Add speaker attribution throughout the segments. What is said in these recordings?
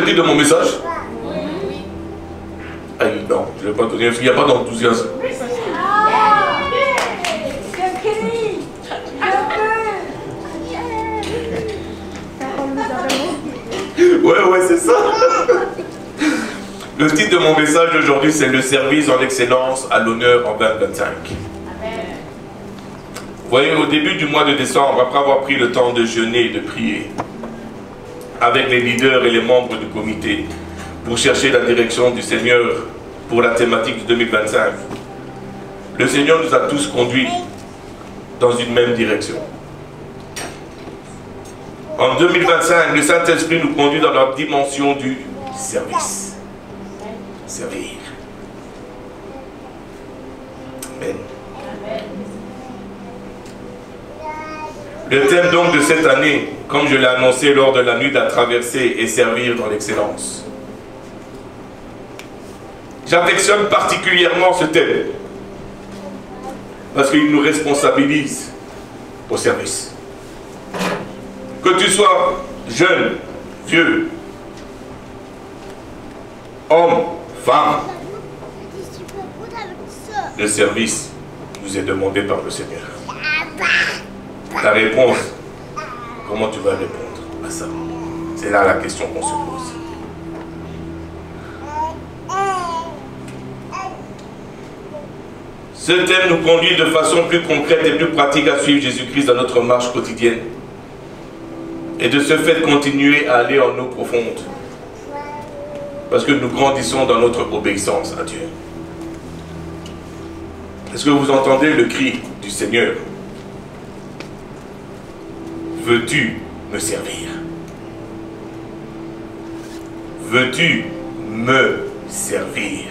Speaker 1: titre de mon message? Ah non, je ne vais pas donner, il n'y a pas d'enthousiasme. Ouais, c'est ça. Le titre de mon message d'aujourd'hui, c'est le service en excellence à l'honneur en 2025. Vous voyez, au début du mois de décembre, après avoir pris le temps de jeûner et de prier, avec les leaders et les membres du comité, pour chercher la direction du Seigneur pour la thématique de 2025, le Seigneur nous a tous conduits dans une même direction. En 2025, le Saint-Esprit nous conduit dans la dimension du service. Servir. Amen. Le thème donc de cette année, comme je l'ai annoncé lors de la nuit de la traversée, est servir dans l'excellence. J'affectionne particulièrement ce thème parce qu'il nous responsabilise au service. Que tu sois jeune, vieux, homme, femme, le service nous est demandé par le Seigneur. Ta réponse, comment tu vas répondre à ça? C'est là la question qu'on se pose. Ce thème nous conduit de façon plus concrète et plus pratique à suivre Jésus-Christ dans notre marche quotidienne. Et de ce fait continuer à aller en eau profonde. Parce que nous grandissons dans notre obéissance à Dieu. Est-ce que vous entendez le cri du Seigneur? Veux-tu me servir? Veux-tu me servir?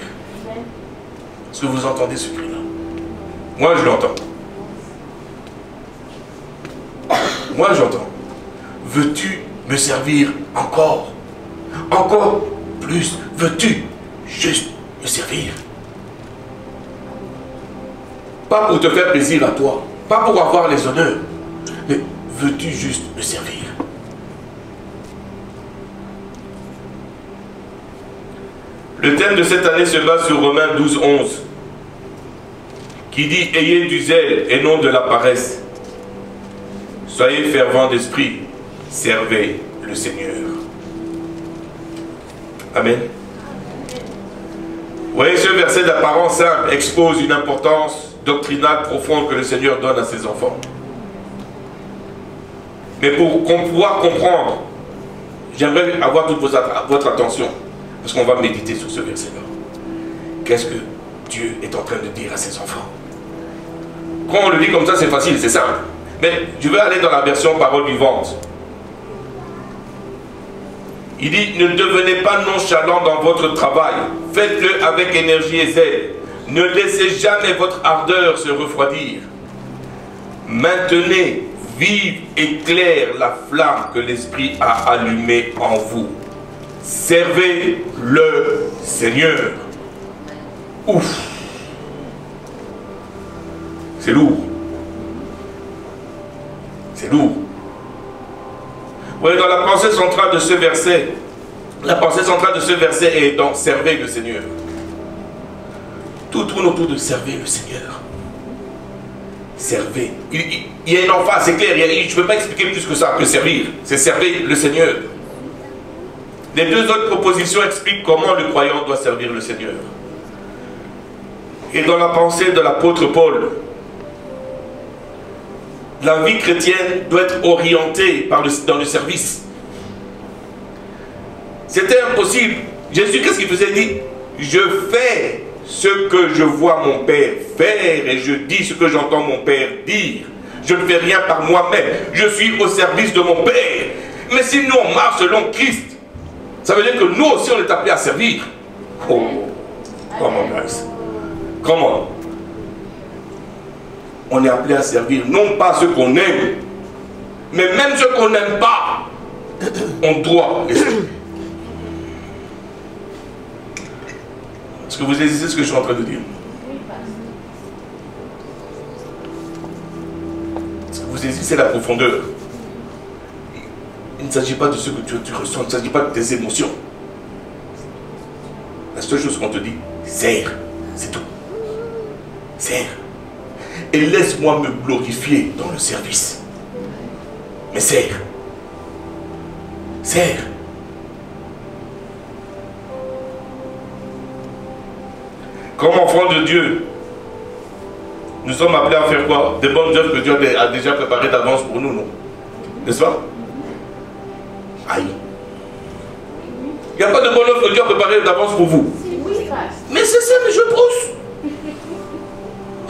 Speaker 1: Est-ce que vous entendez ce cri-là? Moi, je l'entends. Moi, j'entends. Veux-tu me servir encore? Encore plus? Veux-tu juste me servir? Pas pour te faire plaisir à toi, pas pour avoir les honneurs, mais veux-tu juste me servir? Le thème de cette année se base sur Romains 12, 11, qui dit « Ayez du zèle et non de la paresse. Soyez fervents d'esprit, servez le Seigneur. » Amen. Vous voyez, ce verset d'apparence simple expose une importance doctrinale profonde que le Seigneur donne à ses enfants. Mais pour pouvoir comprendre, j'aimerais avoir toute votre attention, parce qu'on va méditer sur ce verset-là. Qu'est-ce que Dieu est en train de dire à ses enfants? Quand on le dit comme ça, c'est facile, c'est simple. Mais je vais aller dans la version parole vivante. Il dit, ne devenez pas nonchalants dans votre travail. Faites-le avec énergie et zèle. Ne laissez jamais votre ardeur se refroidir. Maintenez vive et claire la flamme que l'Esprit a allumée en vous. Servez le Seigneur. Ouf! C'est lourd. C'est lourd. Vous voyez, dans la pensée centrale de ce verset, la pensée centrale de ce verset est dans servez le Seigneur. Tout tourne autour de servir le Seigneur. Servez. Il y a une emphase, c'est clair. Je ne peux pas expliquer plus que ça, que servir. C'est servir le Seigneur. Les deux autres propositions expliquent comment le croyant doit servir le Seigneur. Et dans la pensée de l'apôtre Paul, la vie chrétienne doit être orientée dans le service. C'était impossible. Jésus, qu'est-ce qu'il faisait? Il dit, je fais ce que je vois mon Père faire et je dis ce que j'entends mon Père dire. Je ne fais rien par moi-même. Je suis au service de mon Père. Mais si nous on marche selon Christ, ça veut dire que nous aussi on est appelés à servir. Oh, comment, guys? Comment? On est appelé à servir, non pas ceux qu'on aime, mais même ceux qu'on n'aime pas, on doit les servir. Est-ce que vous saisissez ce que je suis en train de dire? Est-ce que vous saisissez la profondeur? Il ne s'agit pas de ce que tu ressens, il ne s'agit pas de tes émotions. seule chose qu'on te dit, sers. C'est tout. Sers. Et laisse-moi me glorifier dans le service. Mais sers. Sers. Comme enfants de Dieu, nous sommes appelés à faire quoi? Des bonnes œuvres que Dieu a déjà préparées d'avance pour nous, non? N'est-ce pas? Aïe. Il n'y a pas de bonne œuvre que Dieu a préparée d'avance pour vous. Mais c'est ça, mais je pousse.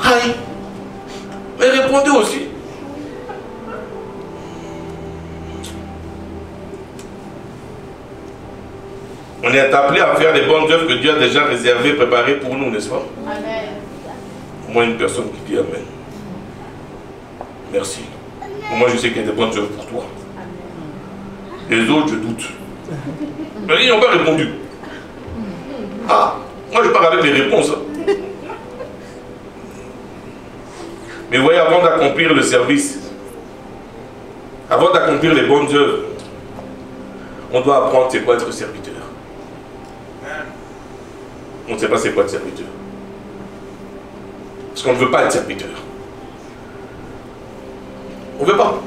Speaker 1: Aïe. Mais répondez aussi. On est appelé à faire les bonnes œuvres que Dieu a déjà réservées, préparées pour nous, n'est-ce pas? Amen. Au moins une personne qui dit Amen. Merci. Moi, je sais qu'il y a des bonnes œuvres pour toi. Les autres, je doute. Mais ils n'ont pas répondu. Ah, moi, je pars avec les réponses. Mais voyez, avant d'accomplir le service, avant d'accomplir les bonnes œuvres, on doit apprendre c'est quoi être serviteur. On ne sait pas c'est quoi être serviteur. Parce qu'on ne veut pas être serviteur. On ne veut pas.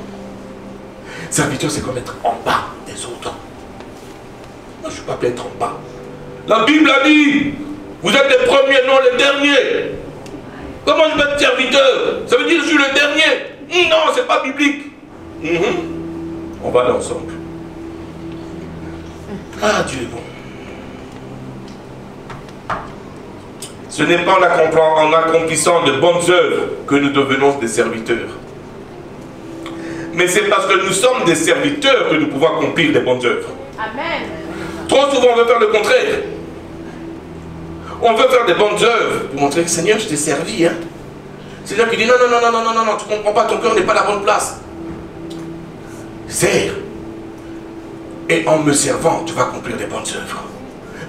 Speaker 1: Serviteur, c'est comme être en bas des autres. Moi, je ne suis pas appelé à être en bas. La Bible a dit, vous êtes les premiers, non les derniers. Comment je vais être serviteur? Ça veut dire que je suis le dernier. Non, ce n'est pas biblique. On va aller ensemble. Ah, Dieu est bon. Ce n'est pas en accomplissant de bonnes œuvres que nous devenons des serviteurs. Mais c'est parce que nous sommes des serviteurs que nous pouvons accomplir des bonnes œuvres. Amen. Trop souvent, on veut faire le contraire. On veut faire des bonnes œuvres pour montrer que Seigneur, je t'ai servi. Hein. Seigneur qui dit non, tu ne comprends pas, ton cœur n'est pas à la bonne place. Sers. Et en me servant, tu vas accomplir des bonnes œuvres.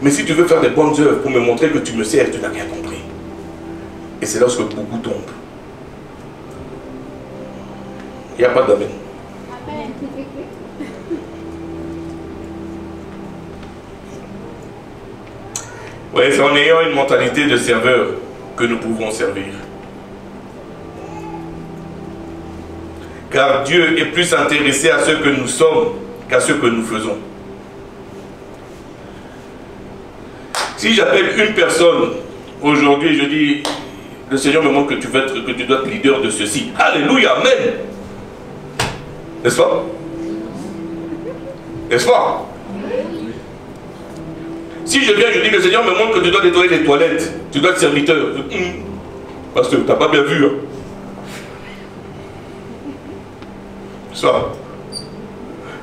Speaker 1: Mais si tu veux faire des bonnes œuvres pour me montrer que tu me sers, tu n'as rien compris. Et c'est lorsque beaucoup tombent. Il n'y a pas d'amen. Oui, c'est en ayant une mentalité de serveur que nous pouvons servir. Car Dieu est plus intéressé à ce que nous sommes qu'à ce que nous faisons. Si j'appelle une personne aujourd'hui et je dis, le Seigneur me montre que tu dois être leader de ceci. Alléluia, amen. N'est-ce pas? N'est-ce pas? Si je viens, je dis, le Seigneur me montre que tu dois nettoyer les toilettes, tu dois être serviteur. Parce que tu n'as pas bien vu. Hein. Ça.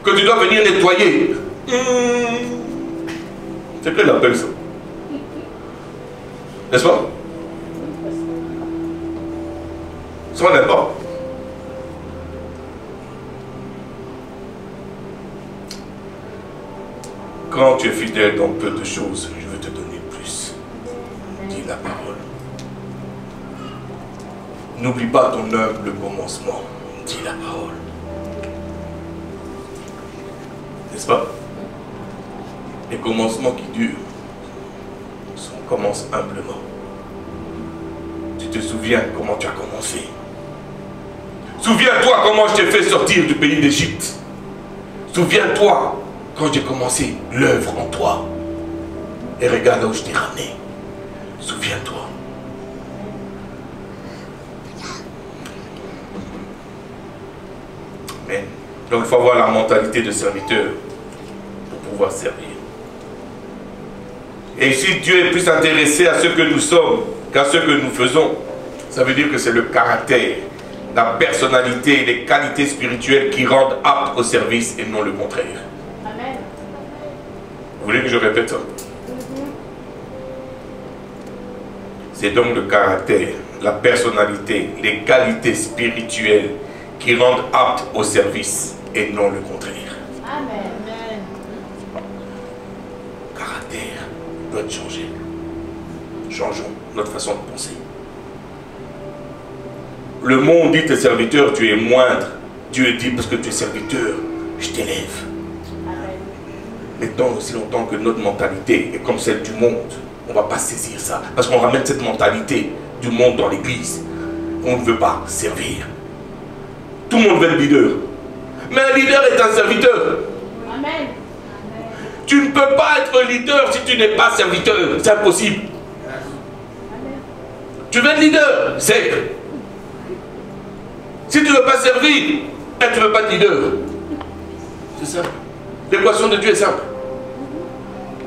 Speaker 1: Que tu dois venir nettoyer. C'est quel appel ça? N'est-ce pas? Ça n'en est pas. Quand tu es fidèle dans peu de choses, je vais te donner plus. Dis la parole. N'oublie pas ton humble commencement. Dis la parole. N'est-ce pas? Les commencements qui durent. Commence humblement. Tu te souviens comment tu as commencé. Souviens-toi comment je t'ai fait sortir du pays d'Égypte. Souviens-toi quand j'ai commencé l'œuvre en toi. Et regarde là où je t'ai ramené. Souviens-toi. Amen. Donc il faut avoir la mentalité de serviteur pour pouvoir servir. Et si Dieu est plus intéressé à ce que nous sommes qu'à ce que nous faisons, ça veut dire que c'est le caractère, la personnalité et les qualités spirituelles qui rendent aptes au service et non le contraire. Amen. Vous voulez que je répète ça? C'est donc le caractère, la personnalité, les qualités spirituelles qui rendent aptes au service et non le contraire. Amen. Caractère doit changer. Changeons notre façon de penser. Le monde dit tes serviteurs, tu es moindre. Dieu dit parce que tu es serviteur, je t'élève. Mais tant aussi longtemps que notre mentalité est comme celle du monde, on ne va pas saisir ça. Parce qu'on ramène cette mentalité du monde dans l'église. On ne veut pas servir. Tout le monde veut être leader. Mais un leader est un serviteur.
Speaker 2: Amen.
Speaker 1: Tu ne peux pas être leader si tu n'es pas serviteur. C'est impossible. Tu veux être leader, sers. Si tu ne veux pas servir, tu ne veux pas être leader. C'est ça. L'équation de Dieu est simple.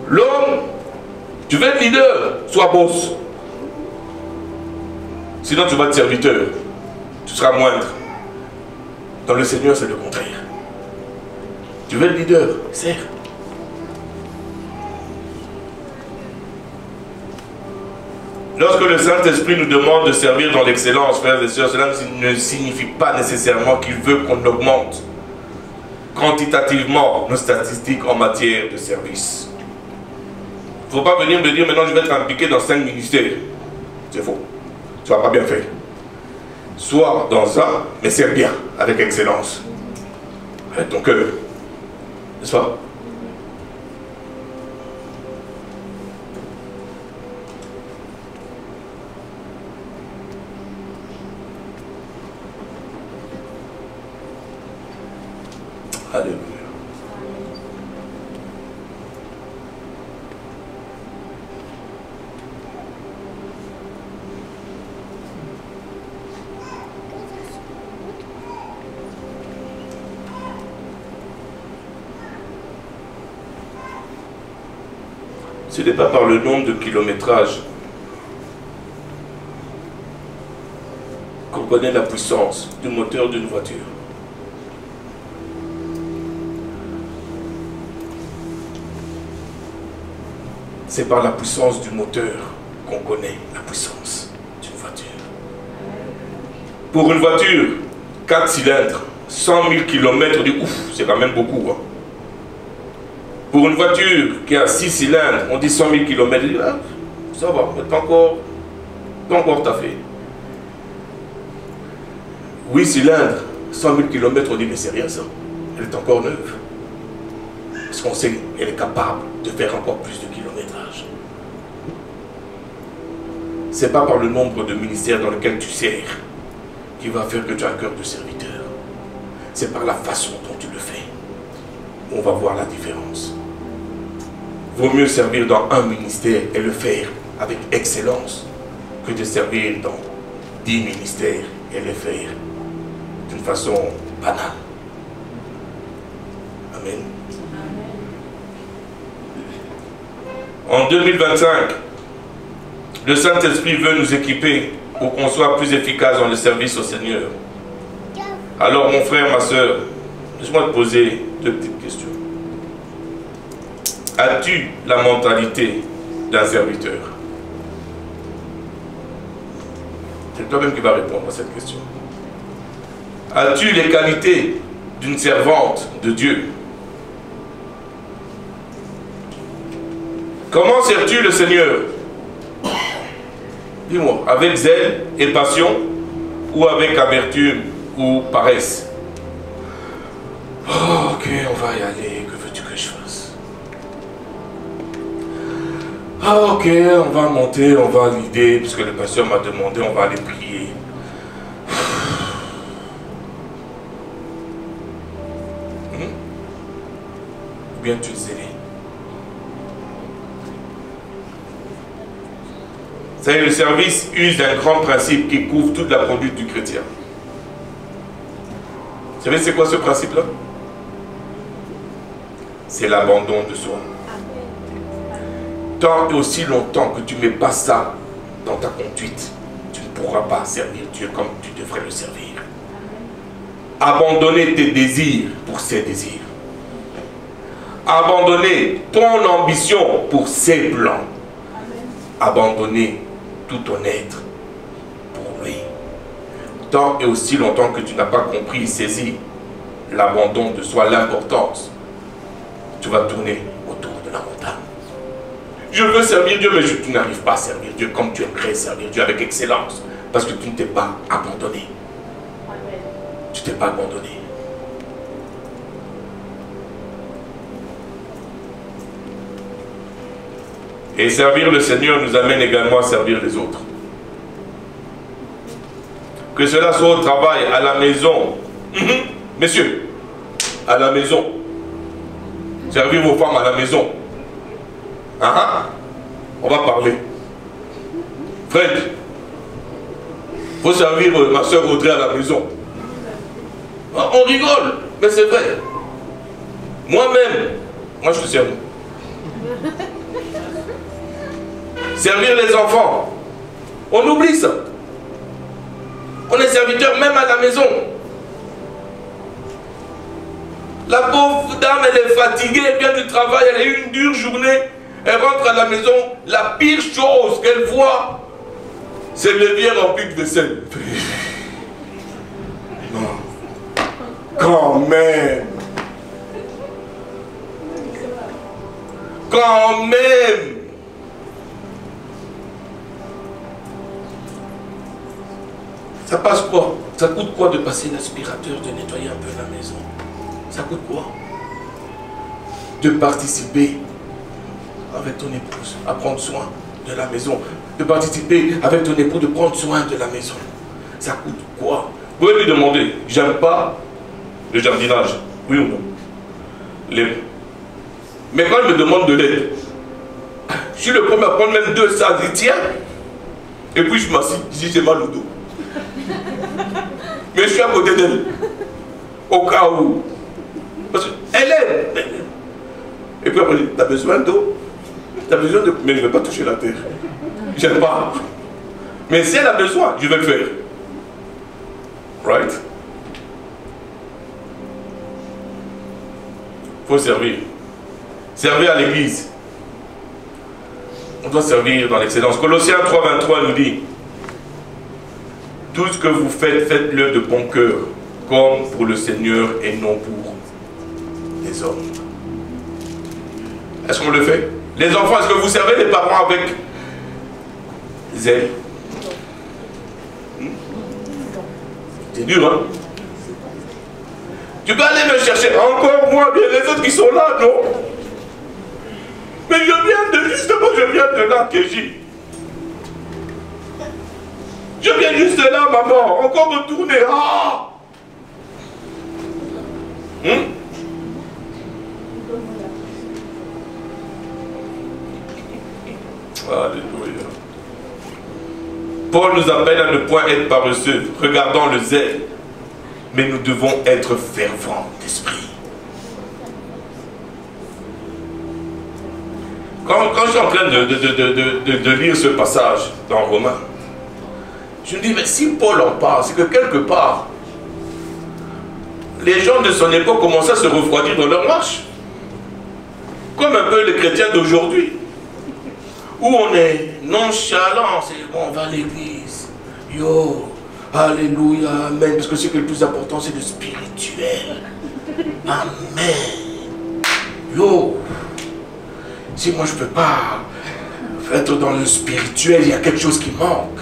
Speaker 1: L'homme, tu veux être leader, sois boss. Sinon tu vas être serviteur. Tu seras moindre. Dans le Seigneur, c'est le contraire. Tu veux être leader, sers. Lorsque le Saint-Esprit nous demande de servir dans l'excellence, frères et sœurs, cela ne signifie pas nécessairement qu'il veut qu'on augmente quantitativement nos statistiques en matière de service. Il ne faut pas venir me dire maintenant je vais être impliqué dans 5 ministères. C'est faux. Tu ne vas pas bien faire. Sois dans un, mais sers bien, avec excellence. Avec ton cœur. N'est-ce pas? Alléluia. Ce n'est pas par le nombre de kilométrages qu'on connaît la puissance du moteur d'une voiture. C'est par la puissance du moteur qu'on connaît la puissance d'une voiture. Pour une voiture, 4 cylindres, 100 000 km, on dit ouf, c'est quand même beaucoup. Hein. Pour une voiture qui a 6 cylindres, on dit 100 000 km, on dit ah, ça va, mais pas encore t'as fait. 8 cylindres, 100 000 km, on dit mais c'est rien ça, elle est encore neuve. Parce qu'on sait qu'elle est capable de faire encore plus de kilométrage. Ce n'est pas par le nombre de ministères dans lesquels tu sers qui va faire que tu as un cœur de serviteur. C'est par la façon dont tu le fais. On va voir la différence. Vaut mieux servir dans un ministère et le faire avec excellence que de servir dans 10 ministères et le faire d'une façon banale. Amen. En 2025, le Saint-Esprit veut nous équiper pour qu'on soit plus efficace dans le service au Seigneur. Alors mon frère, ma soeur, laisse-moi te poser 2 petites questions. As-tu la mentalité d'un serviteur? C'est toi-même qui vas répondre à cette question. As-tu les qualités d'une servante de Dieu? Comment sers-tu le Seigneur? Dis-moi, avec zèle et passion ou avec amertume ou paresse? Oh, ok, on va y aller, que veux-tu que je fasse? Ah ok, on va monter, on va l'idée, puisque le pasteur m'a demandé, on va aller prier. Ou bien tu es zélé. C'est le service use d'un grand principe qui couvre toute la conduite du chrétien. Vous savez c'est quoi ce principe-là? C'est l'abandon de soi. Tant et aussi longtemps que tu ne mets pas ça dans ta conduite, tu ne pourras pas servir Dieu comme tu devrais le servir. Abandonner tes désirs pour ses désirs. Abandonner ton ambition pour ses plans. Abandonner tout ton être pour lui. Tant et aussi longtemps que tu n'as pas compris et saisi l'abandon de soi, l'importance, tu vas tourner autour de la montagne. Je veux servir Dieu, mais tu n'arrives pas à servir Dieu comme tu aimerais servir Dieu avec excellence. Parce que tu ne t'es pas abandonné. Tu ne t'es pas abandonné. Et servir le Seigneur nous amène également à servir les autres. Que cela soit au travail, à la maison. Messieurs, à la maison. Servir vos femmes à la maison. On va parler. Fred, il faut servir ma soeur Audrey à la maison. On rigole, mais c'est vrai. Moi-même, moi je te sers. Servir les enfants. On oublie ça. On est serviteur même à la maison. La pauvre dame, elle est fatiguée, elle vient du travail, elle a eu une dure journée. Elle rentre à la maison, la pire chose qu'elle voit, c'est l'évier rempli de vaisselle. Non. Quand même. Quand même. Ça passe quoi? Ça coûte quoi de passer l'aspirateur, de nettoyer un peu la maison? Ça coûte quoi? De participer avec ton épouse à prendre soin de la maison. De participer avec ton époux de prendre soin de la maison. Ça coûte quoi? Vous pouvez lui demander, j'aime pas le jardinage, oui ou non? Mais quand il me demande de l'aide, je suis le premier à prendre même 2 sacs, je dis tiens, et puis je m'assieds, je dis j'ai mal au dos. Mais je suis à côté d'elle, au cas où. Parce qu'elle aime. Et puis après, tu as besoin d'eau, tu as besoin de... Mais je ne vais pas toucher la terre. J'aime pas. Mais si elle a besoin, je vais le faire. Right? Il faut servir. Servir à l'église. On doit servir dans l'excellence. Colossiens 3,23 nous dit: tout ce que vous faites, faites-le de bon cœur, comme pour le Seigneur et non pour les hommes. Est-ce qu'on le fait? Les enfants, est-ce que vous servez les parents avec zèle? C'est dur, hein? Tu peux aller me chercher encore moi, bien les autres qui sont là, non? Mais je viens de là, Kéji. Je viens juste de là, maman. Encore retourner. Ah! Alléluia. Paul nous appelle à ne point être paresseux, regardant le zèle, mais nous devons être fervents d'esprit. Quand je suis en train de lire ce passage dans Romains, je me dis, mais si Paul en parle, c'est que quelque part, les gens de son époque commençaient à se refroidir dans leur marche. Comme un peu les chrétiens d'aujourd'hui, où on est nonchalant, c'est bon, on va à l'église, yo, alléluia, amen, parce que ce qui est le plus important, c'est le spirituel. Amen. Yo, si moi je ne peux pas être dans le spirituel, il y a quelque chose qui manque.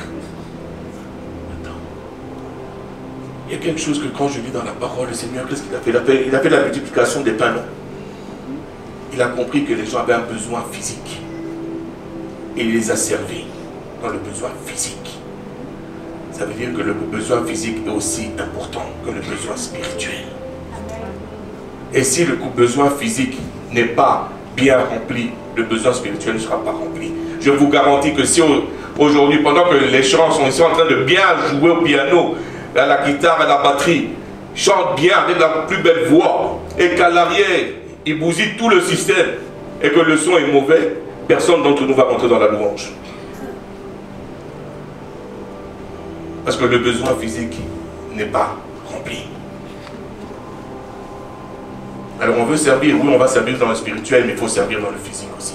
Speaker 1: Il y a quelque chose que quand je lis dans la parole, le Seigneur, qu'est-ce qu'il a fait? Il a fait la multiplication des pains. Il a compris que les gens avaient un besoin physique. Et il les a servis dans le besoin physique. Ça veut dire que le besoin physique est aussi important que le besoin spirituel. Et si le besoin physique n'est pas bien rempli, le besoin spirituel ne sera pas rempli. Je vous garantis que si aujourd'hui, pendant que les chants sont ici en train de bien jouer au piano, à la guitare, à la batterie, chante bien avec la plus belle voix, et qu'à l'arrière, il bousille tout le système, et que le son est mauvais, personne d'entre nous va rentrer dans la louange. Parce que le besoin physique n'est pas rempli. Alors on veut servir, oui, on va servir dans le spirituel, mais il faut servir dans le physique aussi.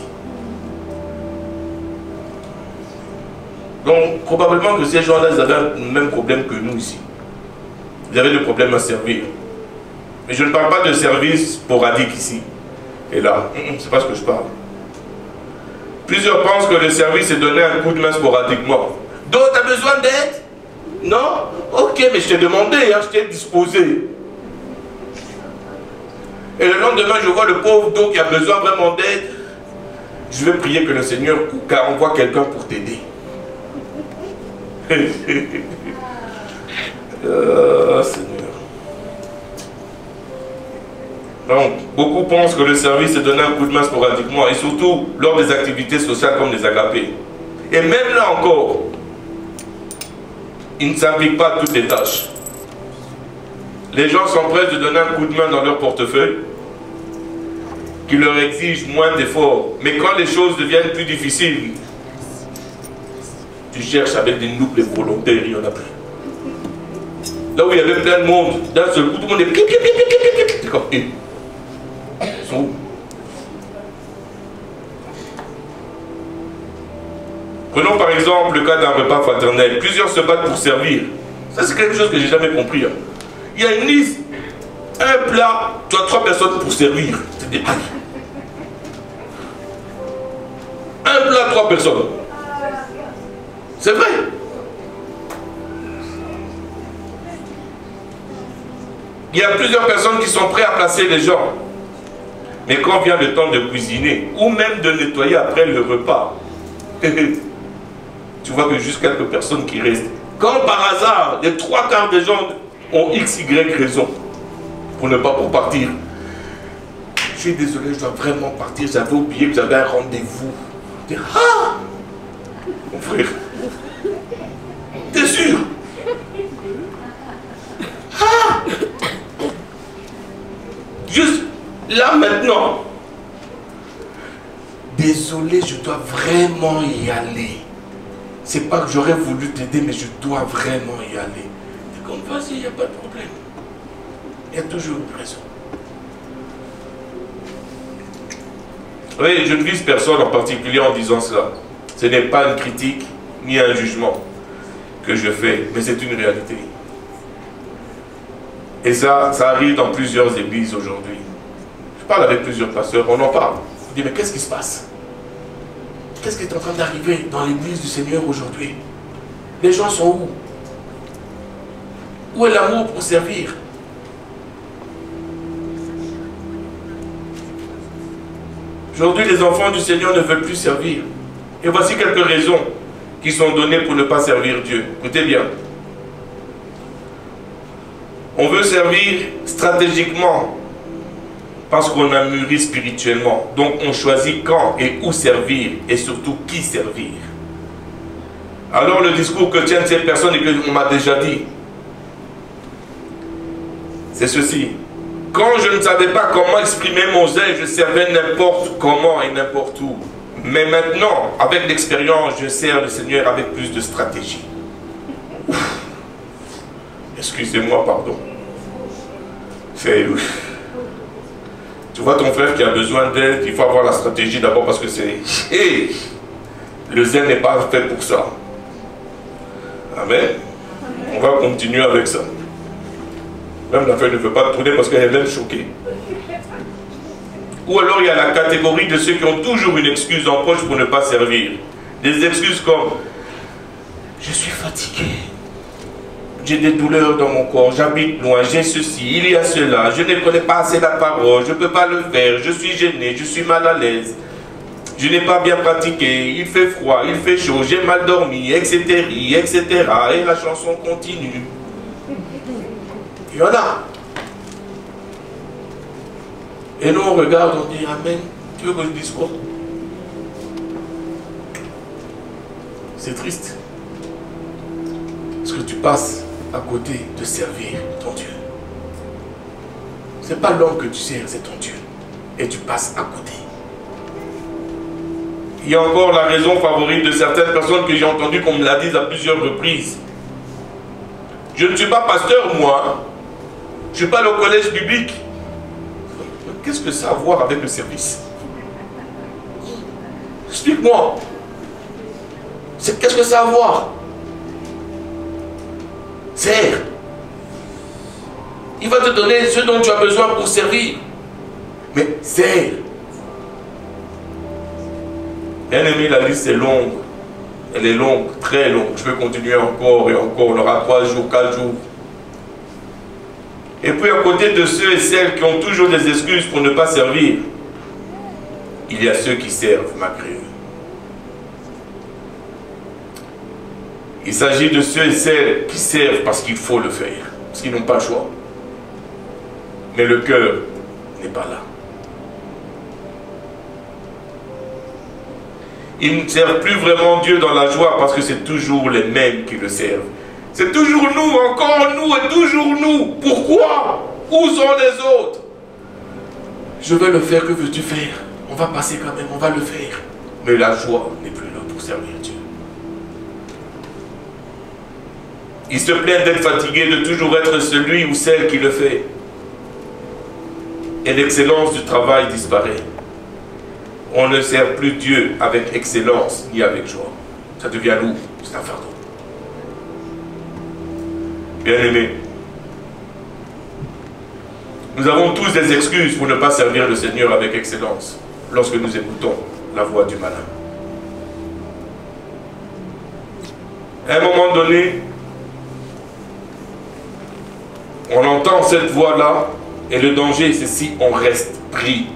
Speaker 1: Donc, probablement que ces gens-là, ils avaient le même problème que nous ici. Ils avaient des problèmes à servir. Mais je ne parle pas de service sporadique ici et là. C'est pas ce que je parle. Plusieurs pensent que le service est donné un coup de main sporadiquement. Donc, tu as besoin d'aide? Non? Ok, mais je t'ai demandé, hein, je t'ai disposé. Et le lendemain, je vois le pauvre dos qui a besoin vraiment d'aide. je vais prier que le Seigneur envoie quelqu'un pour t'aider. Seigneur. Donc, beaucoup pensent que le service est donner un coup de main sporadiquement, et surtout lors des activités sociales comme les agapés. Et même là encore, ils ne s'impliquent pas à toutes les tâches. Les gens sont prêts de donner un coup de main dans leur portefeuille, qui leur exige moins d'efforts. Mais quand les choses deviennent plus difficiles, tu cherches avec des nobles volontaires, il n'y en a plus. Là où il y avait plein de monde, d'un seul coup, tout le monde est... C'est comme... Ils sont où? Prenons par exemple le cas d'un repas fraternel. Plusieurs se battent pour servir. Ça, c'est quelque chose que j'ai jamais compris. Hein. Il y a une liste. Un plat, tu as 3 personnes pour servir. C'est des blagues. Un plat, 3 personnes. C'est vrai. Il y a plusieurs personnes qui sont prêtes à placer les gens. Mais quand vient le temps de cuisiner, ou même de nettoyer après le repas, tu vois que juste quelques personnes qui restent. Quand par hasard, les 3/4 des gens ont XY raison pour ne pas partir. Je suis désolé, je dois vraiment partir. J'avais oublié que j'avais un rendez-vous. Ah, mon frère, t'es sûr? Ah, juste là maintenant. Désolé, je dois vraiment y aller. C'est pas que j'aurais voulu t'aider, mais je dois vraiment y aller. C'est comme vas-y, il n'y a pas de problème. Il y a toujours une raison. Oui, je ne vise personne en particulier en disant cela. Ce n'est pas une critique ni un jugement que je fais, mais c'est une réalité. Et ça arrive dans plusieurs églises aujourd'hui. Je parle avec plusieurs pasteurs, on en parle. Je dis, mais qu'est-ce qui se passe? Qu'est-ce qui est en train d'arriver dans l'église du Seigneur aujourd'hui? Les gens sont où? Où est l'amour pour servir? Aujourd'hui, les enfants du Seigneur ne veulent plus servir. Et voici quelques raisons qui sont données pour ne pas servir Dieu. Écoutez bien. On veut servir stratégiquement parce qu'on a mûri spirituellement. Donc on choisit quand et où servir et surtout qui servir. Alors le discours que tiennent ces personnes et que on m'a déjà dit, c'est ceci. Quand je ne savais pas comment exprimer mon zèle, je servais n'importe comment et n'importe où. Mais maintenant, avec l'expérience, je sers le Seigneur avec plus de stratégie. Excusez-moi, pardon. C'est... Tu vois ton frère qui a besoin d'aide, il faut avoir la stratégie d'abord parce que c'est... Et le zèle n'est pas fait pour ça. Amen. On va continuer avec ça. Même la feuille ne veut pas tourner parce qu'elle est choquée. Ou alors il y a la catégorie de ceux qui ont toujours une excuse en poche pour ne pas servir. Des excuses comme « Je suis fatigué. J'ai des douleurs dans mon corps, j'habite loin, j'ai ceci, il y a cela, je ne connais pas assez la parole, je ne peux pas le faire, je suis gêné, je suis mal à l'aise. Je n'ai pas bien pratiqué, il fait froid, il fait chaud, j'ai mal dormi, etc., etc. » Et la chanson continue. Il y en a. Et nous on regarde, on dit Amen. Tu veux que je dise quoi? C'est triste. Parce que tu passes à côté de servir ton Dieu. Ce n'est pas l'homme que tu sers, c'est ton Dieu. Et tu passes à côté. Il y a encore la raison favorite de certaines personnes que j'ai entendu qu'on me l'a dit à plusieurs reprises. Je ne suis pas pasteur, moi. Je ne suis pas au collège biblique. Qu'est-ce que ça a à voir avec le service? Explique-moi. Qu'est-ce que ça a à voir? Sers. Il va te donner ce dont tu as besoin pour servir. Mais sers. Bien aimé, la liste est longue. Elle est longue, très longue. Je peux continuer encore et encore. On aura 3 jours, 4 jours. Et puis à côté de ceux et celles qui ont toujours des excuses pour ne pas servir, il y a ceux qui servent malgré eux. Il s'agit de ceux et celles qui servent parce qu'il faut le faire, parce qu'ils n'ont pas le choix. Mais le cœur n'est pas là. Ils ne servent plus vraiment Dieu dans la joie parce que c'est toujours les mêmes qui le servent. C'est toujours nous, encore nous et toujours nous. Pourquoi? Où sont les autres? Je veux le faire, que veux-tu faire? On va passer quand même, on va le faire. Mais la joie n'est plus là pour servir Dieu. Ils se plaignent d'être fatigués, de toujours être celui ou celle qui le fait. Et l'excellence du travail disparaît. On ne sert plus Dieu avec excellence ni avec joie. Ça devient lourd, c'est un fardeau. Bien-aimés, nous avons tous des excuses pour ne pas servir le Seigneur avec excellence lorsque nous écoutons la voix du malin. À un moment donné, on entend cette voix-là et le danger, c'est si on reste pris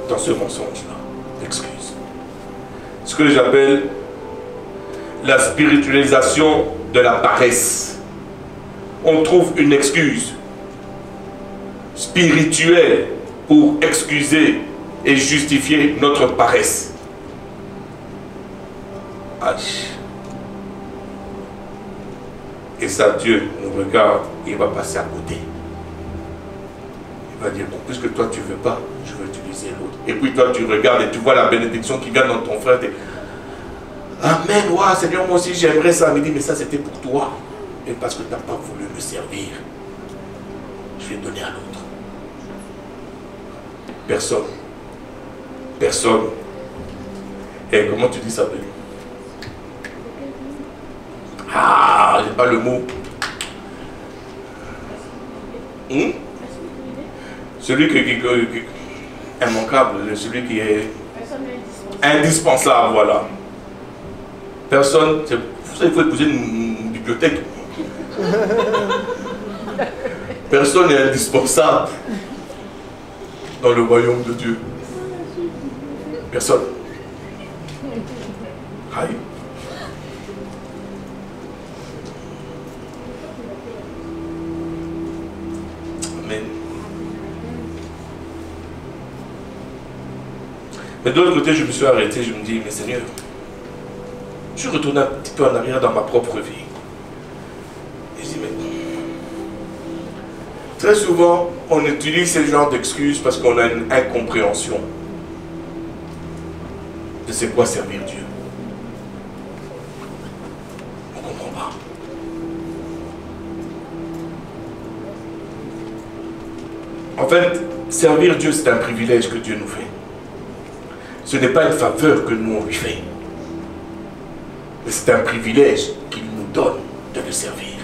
Speaker 1: dans ce mensonge-là d'excuses. Ce que j'appelle la spiritualisation de la paresse. On trouve une excuse spirituelle pour excuser et justifier notre paresse. Aïe. Et ça, Dieu nous regarde et il va passer à côté. Il va dire, bon, puisque toi tu ne veux pas, je vais utiliser l'autre. Et puis toi tu regardes et tu vois la bénédiction qui vient dans ton frère. Amen, ouais, Seigneur, moi aussi j'aimerais ça. Il me dit, mais ça c'était pour toi. Et parce que tu n'as pas voulu me servir, je vais donner à l'autre. Personne. Personne. Et comment tu dis ça, Béni? Ah, j'ai pas le mot. Celui qui est immanquable, celui qui est indispensable, voilà. Personne, il faut épouser une bibliothèque. Personne n'est indispensable dans le royaume de Dieu. Personne. Aïe. Amen. Mais de l'autre côté, je me suis arrêté, je me dis, mais Seigneur, je suis retourné un petit peu en arrière dans ma propre vie. Et je dis, mais très souvent, on utilise ce genre d'excuses parce qu'on a une incompréhension de c'est quoi servir Dieu. On ne comprend pas. En fait, servir Dieu, c'est un privilège que Dieu nous fait. Ce n'est pas une faveur que nous on lui fait. Mais c'est un privilège qu'il nous donne de le servir.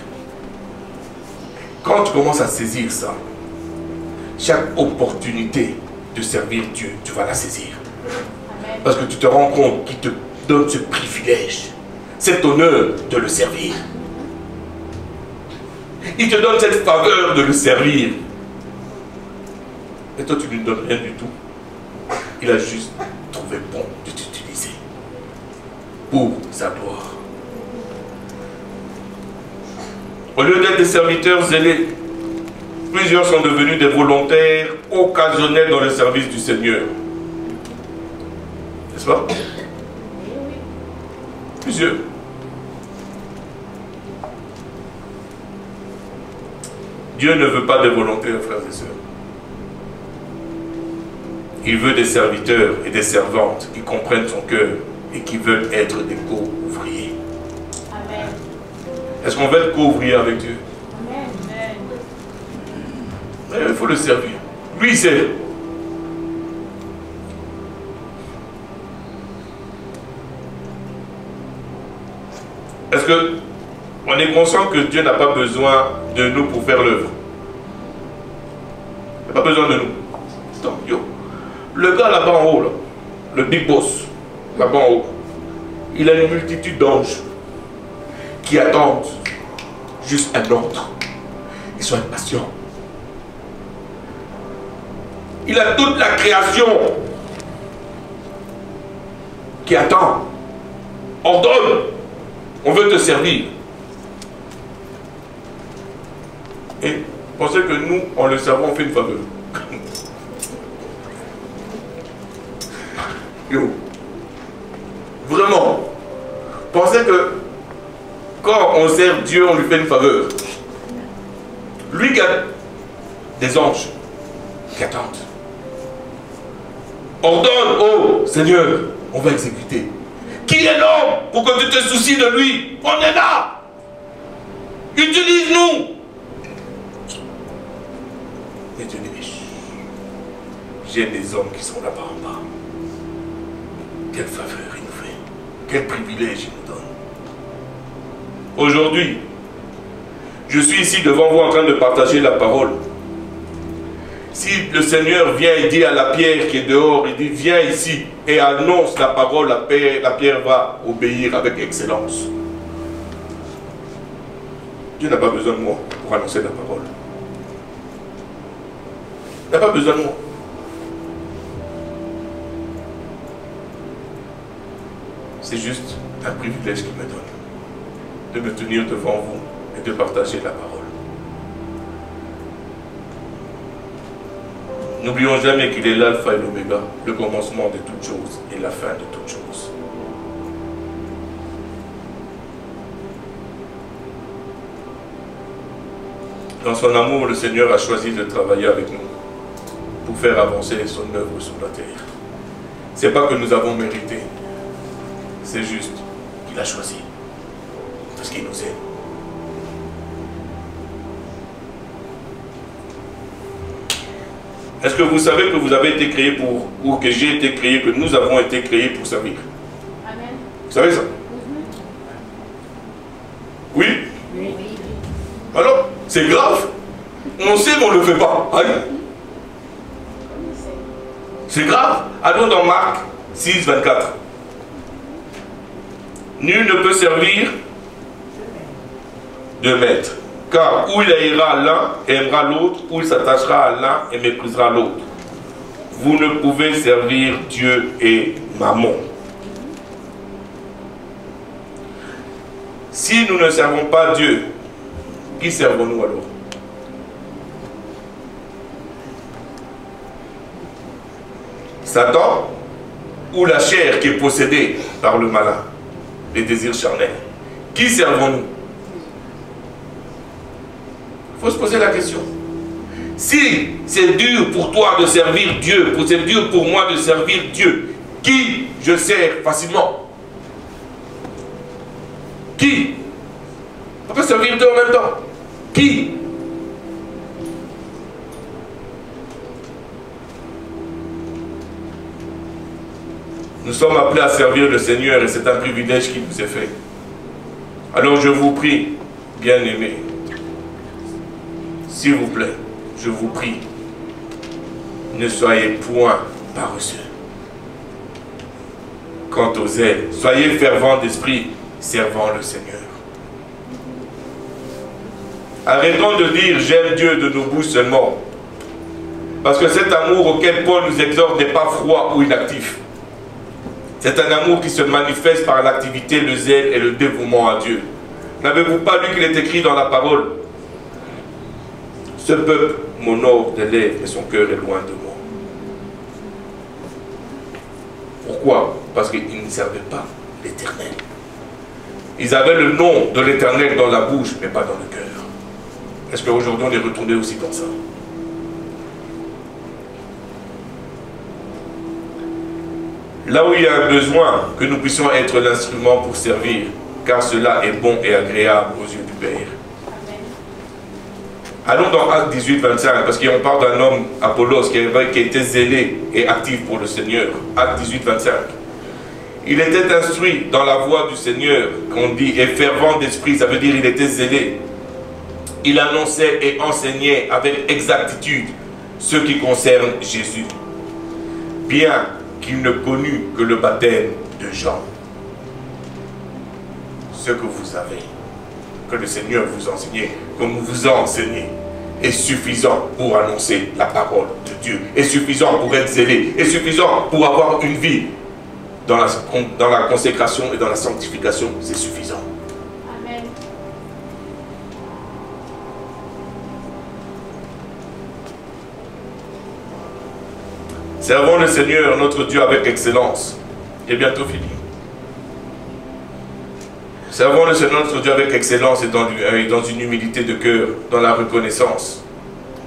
Speaker 1: Quand tu commences à saisir ça, chaque opportunité de servir Dieu, tu vas la saisir. Amen. Parce que tu te rends compte qu'il te donne ce privilège, cet honneur de le servir. Il te donne cette faveur de le servir. Et toi, tu ne lui donnes rien du tout. Il a juste trouvé bon de t'utiliser pour sa gloire. Au lieu d'être des serviteurs zélés, plusieurs sont devenus des volontaires occasionnels dans le service du Seigneur. N'est-ce pas? Plusieurs. Dieu ne veut pas des volontaires, frères et sœurs. Il veut des serviteurs et des servantes qui comprennent son cœur et qui veulent être des co-ouvriers. Amen. Est-ce qu'on veut être co-ouvrier avec Dieu? Amen. Mais il faut le servir. Lui, il sait. Est-ce qu'on est conscient que Dieu n'a pas besoin de nous pour faire l'œuvre? Il n'a pas besoin de nous. Attends, yo. Le gars là-bas en haut, là, le big boss, là-bas en haut, il a une multitude d'anges qui attendent juste un ordre. Ils sont impatients. Il a toute la création qui attend. Ordonne. On veut te servir. Et pensez que nous, en le servant, on fait une faveur. Yo. Vraiment. Pensez que quand on sert Dieu, on lui fait une faveur. Lui qui a des anges qui attendent. Ordonne, oh Seigneur, on va exécuter. Qui est l'homme pour que tu te soucies de lui? On est là. Utilise-nous. Mais Dieu dit, j'ai des hommes qui sont là-bas en bas. Quelle faveur il nous fait. Quel privilège il nous donne. Aujourd'hui, je suis ici devant vous en train de partager la parole. Si le Seigneur vient et dit à la pierre qui est dehors, il dit viens ici et annonce la parole, la pierre va obéir avec excellence. Dieu n'a pas besoin de moi pour annoncer la parole. Il n'a pas besoin de moi. C'est juste un privilège qu'il me donne de me tenir devant vous et de partager la parole. N'oublions jamais qu'il est l'alpha et l'oméga, le commencement de toutes choses et la fin de toutes choses. Dans son amour, le Seigneur a choisi de travailler avec nous pour faire avancer son œuvre sur la terre. Ce n'est pas que nous avons mérité, c'est juste qu'il a choisi, parce qu'il nous aime. Est-ce que vous savez que vous avez été créé pour, ou que j'ai été créé, que nous avons été créés pour servir? Amen. Vous savez ça? Oui? Oui. Alors, c'est grave. On sait mais on ne le fait pas. Aïe. C'est grave. Allons dans Marc 6, 24. Nul ne peut servir deux maîtres. Car où il haïra l'un et aimera l'autre, ou il s'attachera à l'un et méprisera l'autre. Vous ne pouvez servir Dieu et Mammon. Si nous ne servons pas Dieu, qui servons-nous alors? Satan ou la chair qui est possédée par le malin, les désirs charnels? Qui servons-nous? Il faut se poser la question. Si c'est dur pour toi de servir Dieu, c'est dur pour moi de servir Dieu, qui je sers facilement? Qui? On peut servir Dieu en même temps. Qui? Nous sommes appelés à servir le Seigneur et c'est un privilège qui nous est fait. Alors je vous prie, bien-aimés, s'il vous plaît, je vous prie, ne soyez point paresseux. Quant aux ailes, soyez fervents d'esprit, servant le Seigneur. Arrêtons de dire j'aime Dieu de nos bouches seulement. Parce que cet amour auquel Paul nous exhorte n'est pas froid ou inactif. C'est un amour qui se manifeste par l'activité, le zèle et le dévouement à Dieu. N'avez-vous pas lu qu'il est écrit dans la parole? Ce peuple m'honore des lèvres et son cœur est loin de moi. Pourquoi? Parce qu'ils ne servaient pas l'Éternel. Ils avaient le nom de l'Éternel dans la bouche, mais pas dans le cœur. Est-ce qu'aujourd'hui on est retourné aussi dans ça? Là où il y a un besoin, que nous puissions être l'instrument pour servir, car cela est bon et agréable aux yeux du Père. Allons dans Actes 18, 25, parce qu'on parle d'un homme, Apollos, qui était zélé et actif pour le Seigneur. Actes 18, 25. Il était instruit dans la voie du Seigneur, qu'on dit, et fervent d'esprit, ça veut dire il était zélé. Il annonçait et enseignait avec exactitude ce qui concerne Jésus, bien qu'il ne connût que le baptême de Jean. Ce que vous avez, que le Seigneur vous enseigne, comme vous a enseigné, est suffisant pour annoncer la parole de Dieu, est suffisant pour être zélé, est suffisant pour avoir une vie dans la consécration et dans la sanctification, c'est suffisant.
Speaker 2: Amen.
Speaker 1: Servons le Seigneur, notre Dieu, avec excellence. Et bientôt fini. Servons le Seigneur, notre Dieu, avec excellence et dans une humilité de cœur, dans la reconnaissance.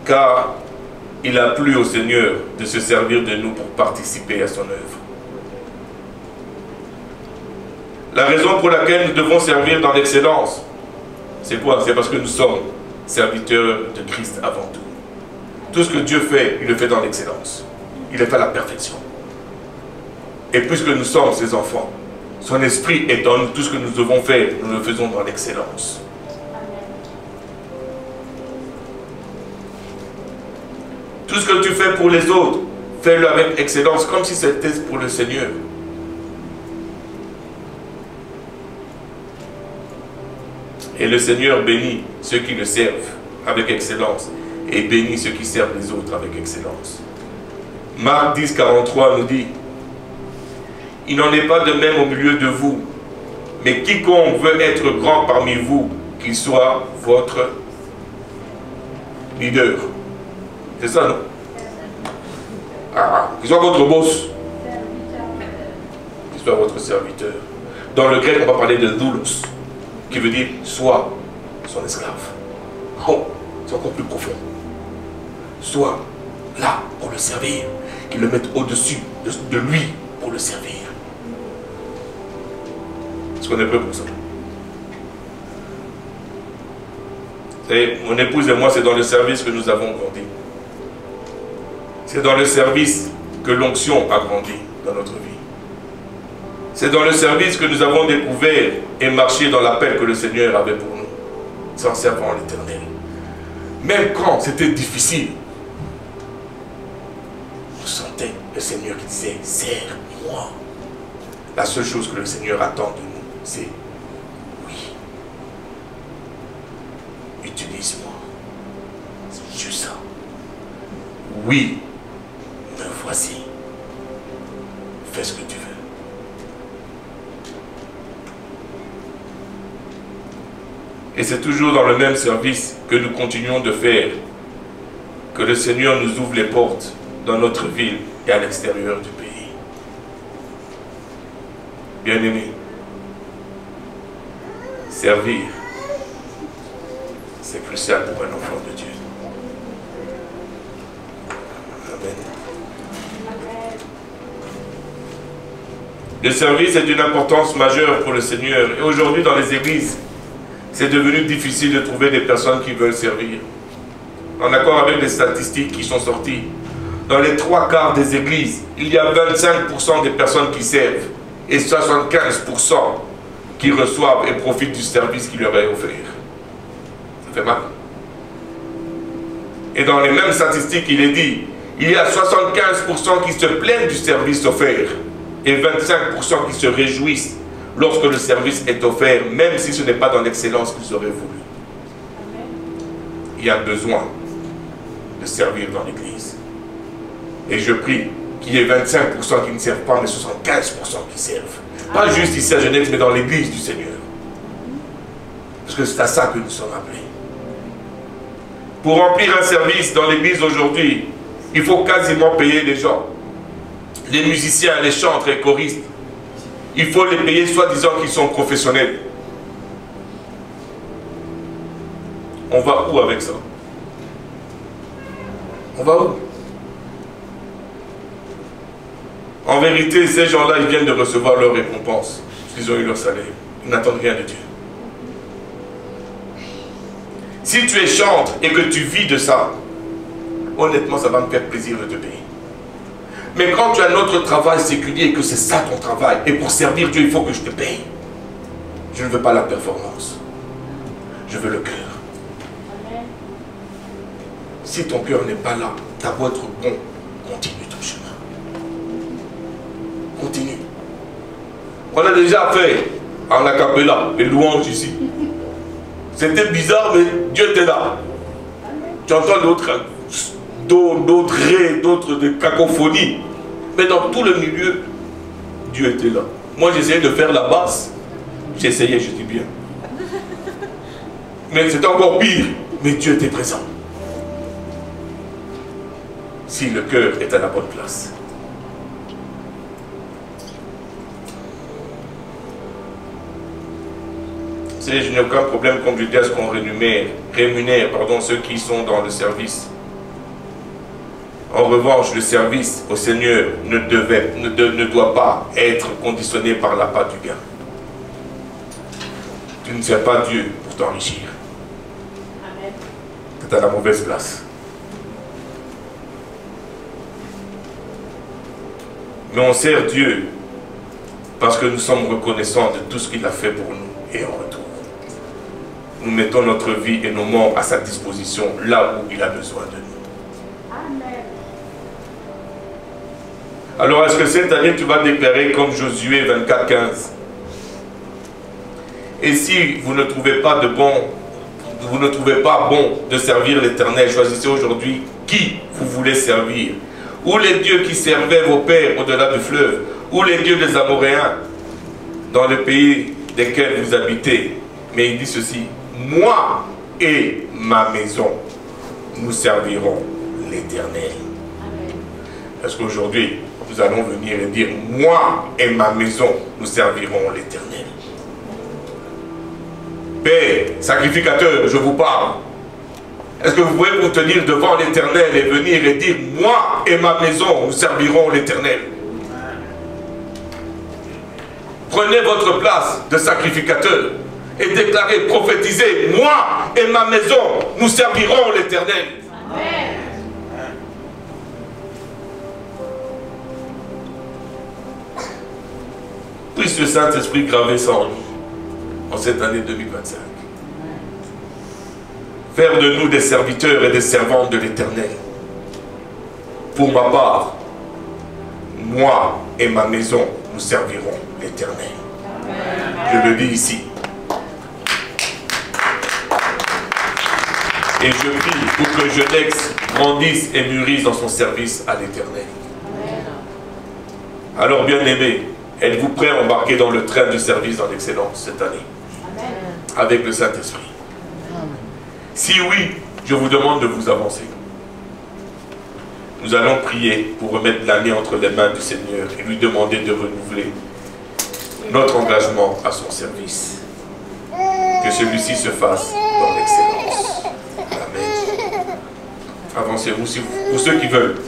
Speaker 1: Car il a plu au Seigneur de se servir de nous pour participer à son œuvre. La raison pour laquelle nous devons servir dans l'excellence, c'est quoi? C'est parce que nous sommes serviteurs de Christ avant tout. Tout ce que Dieu fait, il le fait dans l'excellence. Il le fait à la perfection. Et puisque nous sommes ses enfants, son esprit est en nous. Tout ce que nous devons faire, nous le faisons dans l'excellence. Tout ce que tu fais pour les autres, fais-le avec excellence, comme si c'était pour le Seigneur. Et le Seigneur bénit ceux qui le servent avec excellence et bénit ceux qui servent les autres avec excellence. Marc 10, 43 nous dit: il n'en est pas de même au milieu de vous, mais quiconque veut être grand parmi vous, qu'il soit votre leader. C'est ça, non? Ah, qu'il soit votre boss. Qu'il soit votre serviteur. Dans le grec, on va parler de doulos, qui veut dire soit son esclave. Oh, c'est encore plus profond. Soit là pour le servir, qu'il le mette au-dessus de lui pour le servir. Est-ce qu'on est prêt pour ça? Vous savez, mon épouse et moi, c'est dans le service que nous avons grandi. C'est dans le service que l'onction a grandi dans notre vie. C'est dans le service que nous avons découvert et marché dans l'appel que le Seigneur avait pour nous. C'est en servant l'Éternel. Même quand c'était difficile, on sentait le Seigneur qui disait: sers-moi. La seule chose que le Seigneur attend de nous, c'est: oui, utilise-moi. C'est juste ça. Oui, me voici. Fais ce que tu veux. Et c'est toujours dans le même service que nous continuons de faire que le Seigneur nous ouvre les portes dans notre ville et à l'extérieur du pays. Bien-aimés, servir, c'est crucial pour un enfant de Dieu. Amen. Le service est d'une importance majeure pour le Seigneur. Et aujourd'hui, dans les églises, c'est devenu difficile de trouver des personnes qui veulent servir. En accord avec les statistiques qui sont sorties, dans les 3/4 des églises, il y a 25% des personnes qui servent et 75% qui reçoivent et profitent du service qui leur est offert. Ça fait mal. Et dans les mêmes statistiques, il est dit, il y a 75% qui se plaignent du service offert et 25% qui se réjouissent lorsque le service est offert, même si ce n'est pas dans l'excellence qu'ils auraient voulu. Il y a besoin de servir dans l'église. Et je prie qu'il y ait 25% qui ne servent pas, mais 75% qui servent. Pas juste ici à Genève, mais dans l'église du Seigneur. Parce que c'est à ça que nous sommes appelés. Pour remplir un service dans l'église aujourd'hui, il faut quasiment payer les gens. Les musiciens, les chantres, les choristes. Il faut les payer soi-disant qu'ils sont professionnels. On va où avec ça? On va où? En vérité, ces gens-là, ils viennent de recevoir leur récompense. Ils ont eu leur salaire. Ils n'attendent rien de Dieu. Si tu es chantre et que tu vis de ça, honnêtement, ça va me faire plaisir de te payer. Mais quand tu as notre travail séculier et que c'est ça ton travail, et pour servir Dieu, il faut que je te paye. Je ne veux pas la performance. Je veux le cœur. Si ton cœur n'est pas là, tu as beau être bon, continue ton chemin. Continue. On a déjà fait en acapella les louanges ici. C'était bizarre, mais Dieu était là. Tu entends d'autres raies, d'autres de cacophonie. Mais dans tout le milieu, Dieu était là. Moi, j'essayais de faire la basse. J'essayais, je dis bien. Mais c'était encore pire. Mais Dieu était présent. Si le cœur est à la bonne place. Je n'ai aucun problème, comme je dis, à ce qu'on rémunère ceux qui sont dans le service. En revanche, le service au Seigneur ne doit pas être conditionné par l'appât du gain. Tu ne sers pas Dieu pour t'enrichir. Tu es à la mauvaise place. Mais on sert Dieu parce que nous sommes reconnaissants de tout ce qu'il a fait pour nous et en retour. Nous mettons notre vie et nos membres à sa disposition là où il a besoin de nous. Amen. Alors est-ce que cette année tu vas déclarer comme Josué 24:15? Et si vous ne trouvez pas bon de servir l'Éternel, choisissez aujourd'hui qui vous voulez servir. Ou les dieux qui servaient vos pères au-delà du fleuve, ou les dieux des Amoréens dans le pays desquels vous habitez. Mais il dit ceci: moi et ma maison, nous servirons l'Éternel. Est-ce qu'aujourd'hui, nous allons venir et dire: moi et ma maison, nous servirons l'Éternel? Père, sacrificateur, je vous parle. Est-ce que vous pouvez vous tenir devant l'Éternel et venir et dire: moi et ma maison, nous servirons l'Éternel? Prenez votre place de sacrificateur et déclarez, prophétisez: moi et ma maison, nous servirons l'Éternel. Puisse le Saint-Esprit graver ça en nous, en cette année 2025. Faire de nous des serviteurs et des servantes de l'Éternel. Pour ma part, moi et ma maison, nous servirons l'Éternel. Je le dis ici. Et je prie pour que jeunesse grandisse et mûrisse dans son service à l'Éternel. Alors, bien-aimés, êtes-vous prêts à embarquer dans le train du service dans l'excellence cette année? Avec le Saint-Esprit. Si oui, je vous demande de vous avancer. Nous allons prier pour remettre l'année entre les mains du Seigneur et lui demander de renouveler notre engagement à son service. Que celui-ci se fasse dans l'excellence. Amen. Avancez-vous, pour ceux qui veulent.